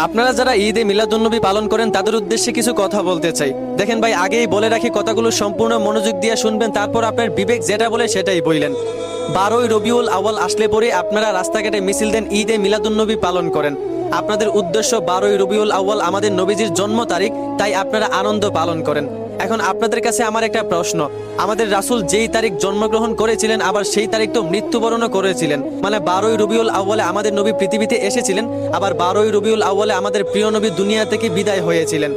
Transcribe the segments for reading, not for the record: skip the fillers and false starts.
আপনারা যারা ঈদে মিলাদুন্নবী পালন করেন তাদের উদ্দেশ্যে কিছু কথা বলতে চাই। দেখেন ভাই, আগেই বলে রাখি, কথাগুলো সম্পূর্ণ মনোযোগ দিয়ে শুনবেন, তারপর আপনার বিবেক যেটা বলে সেটাই বললেন। 12ই রবিউল আউয়াল আসলে পরে আপনারা রাস্তাঘাটে মিছিল দেন, ঈদে মিলাদুন্নবী পালন করেন। আপনাদের উদ্দেশ্য 12ই রবিউল আউয়াল আমাদের নবীজির জন্ম তারিখ, তাই আপনারা আনন্দ পালন করেন। এখন আপনাদের কাছে আমার একটা প্রশ্ন, আমাদের রাসূল যেই তারিখ জন্মগ্রহণ করেছিলেন আবার সেই তারিখ তো মৃত্যুবরণও করেছিলেন, মানে 12ই রবিউল আউয়ালে আমাদের নবী পৃথিবীতে এসেছিলেন, আবার 12ই রবিউল আউয়ালে আমাদের প্রিয় নবী দুনিয়া থেকে বিদায় হয়েছিলেন।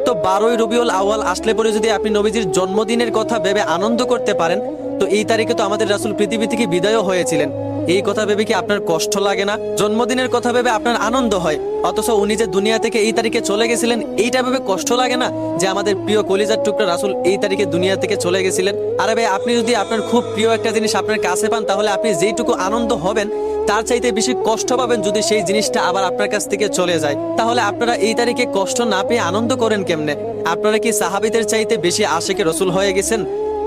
তো 12ই রবিউল আউয়াল আসলে পরে যদি আপনি নবীজির জন্মদিনের কথা ভেবে আনন্দ করতে পারেন, তো এই তারিখে তো আমাদের রাসূল পৃথিবী থেকে বিদায়ও হয়েছিলেন। এই কথা ভেবে কি আপনার কষ্ট লাগে না? জন্মদিনের কথা ভেবে আপনার আনন্দ হয়, অথচ উনি যে দুনিয়া থেকে এই তারিখে চলে গেছিলেন এইটা ভেবে কষ্ট লাগে না যে আমাদের প্রিয় কলিজার টুকরা রাসূল এই তারিখে দুনিয়া থেকে চলে গেছিলেন? আরে ভাই, আপনি যদি আপনার খুব প্রিয় একটা জিনিস আপনার কাছে পান, তাহলে আপনি যেইটুকু আনন্দ হবেন তার চাইতে বেশি কষ্ট পাবেন যদি সেই জিনিসটা আবার আপনার কাছ থেকে চলে যায়। তাহলে আপনারা এই তারিখে কষ্ট না পেয়ে আনন্দ করেন কেমনে? আপনারা কি সাহাবীদের চাইতে বেশি আশিকে রসুল হয়ে গেছেন?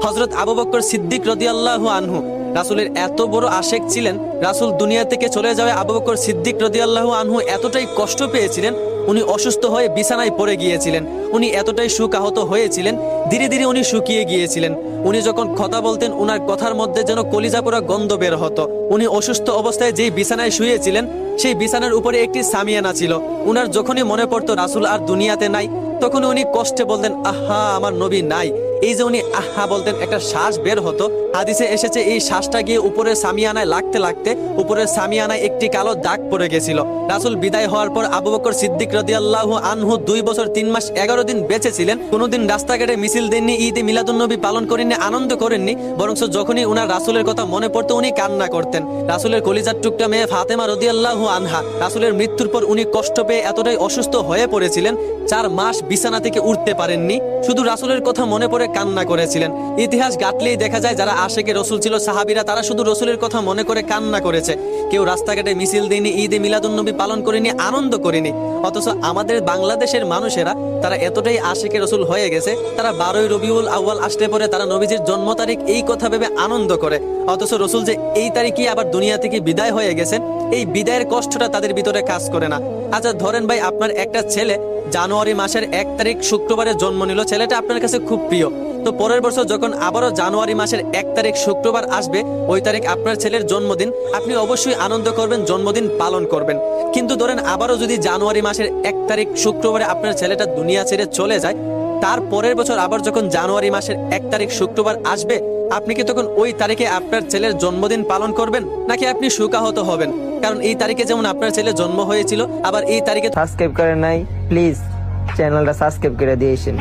হযরত আবু বকর সিদ্দিক রাদিয়াল্লাহু আনহু রাসূলের এত বড় আশেক ছিলেন, রাসূল দুনিয়া থেকে চলে যাওয়ায় আবু বকর সিদ্দিক রাদিয়াল্লাহু আনহু এতটাই কষ্ট পেয়েছিলেন, উনি অসুস্থ হয়ে বিছানায় পড়ে গিয়েছিলেন। উনি এতটাই শোকাহত হয়েছিলেন, ধীরে ধীরে উনি শুকিয়ে গিয়েছিলেন। উনি যখন কথা বলতেন উনার কথার মধ্যে যেন কলিজা পোড়া গন্ধ বের হতো। উনি অসুস্থ অবস্থায় যেই বিছানায় শুয়েছিলেন সেই বিছানার উপরে একটি সামিয়ানা ছিল। উনার যখনই মনে পড়তো রাসূল আর দুনিয়াতে নাই, তখন উনি কষ্টে বলতেন, আহা আমার নবী নাই। এই যে উনি আহা বলতেন, একটা শ্বাস বের হতো। হাদিসে এসেছে এই শ্বাসটা গিয়ে উপরের সামিয়ানায় লাগতে লাগতে উপরের সামিয়ানায় একটি কালো দাগ পড়ে গেছিল। রাসূল বিদায় হওয়ার পর আবু বকর সিদ্দিক রাদিয়াল্লাহু আনহু 2 বছর 3 মাস 11 দিন বেঁচে ছিলেন। কোনোদিন রাস্তাঘাটে মিছিল দেননি, ঈদে মিলাদুন্নবী পালন করেননি, আনন্দ করেননি, বরং যখনই উনার রাসূলের কথা মনে পড়তো উনি কান্না করতেন। রাসূলের কলিজার টুকরা মেয়ে ফাতেমা রাদিয়াল্লাহু আনহা, রাসূলের মৃত্যুর পর উনি কষ্ট পেয়ে এতটাই অসুস্থ হয়ে পড়েছিলেন, 4 মাস বিছানা থেকে উঠতে পারেননি, শুধু রাসূলের কথা মনে পড়ে কান্না করেছিলেন। ইতিহাস ঘাটলেই দেখা যায় যারা আশেকে রসুল ছিল সাহাবীরা, তারা শুধু রসুলের কথা মনে করে কান্না করেছে। কেউ রাস্তাঘাটে মিছিল দেয়নি, ঈদে মিলাদুন্নবী পালন করেনি, আনন্দ করেনি। অথচ আমাদের বাংলাদেশের মানুষেরা তারা এতটাই আশেকে রসুল হয়ে গেছে, তারা 12ই রবিউল আউয়াল আসলে পরে তারা নবীজির জন্ম তারিখ এই কথা ভেবে আনন্দ করে। অথচ রসুল যে এই তারিখেই আবার দুনিয়া থেকে বিদায় হয়ে গেছেন, এই বিদায়ের কষ্টটা তাদের ভিতরে কাজ করে না। আচ্ছা ধরেন ভাই, আপনার একটা ছেলে জানুয়ারি মাসের 1 তারিখ শুক্রবারে জন্ম নিল, ছেলেটা আপনার কাছে খুব প্রিয়। তো পরের বছর যখন আবারও জানুয়ারি মাসের 1 তারিখ শুক্রবার আসবে, ওই তারিখ আপনার ছেলের জন্মদিন, আপনি অবশ্যই আনন্দ করবেন, জন্মদিন পালন করবেন। কিন্তু ধরেন আবারও যদি জানুয়ারি মাসের 1 তারিখ শুক্রবারে আপনার ছেলেটা দুনিয়া ছেড়ে চলে যায়, তার পরের বছর আবার যখন জানুয়ারি মাসের 1 তারিখ শুক্রবার আসবে, আপনি কি তখন ওই তারিখে আপনার ছেলের জন্মদিন পালন করবেন, নাকি আপনি শোকাহত হবেন? কারণ এই তারিখে যেমন আপনার ছেলে জন্ম হয়েছিল, আবার এই তারিখে সাবস্ক্রাইব করেন নাই, প্লিজ চ্যানেলটা সাবস্ক্রাইব করে দিয়েছেন।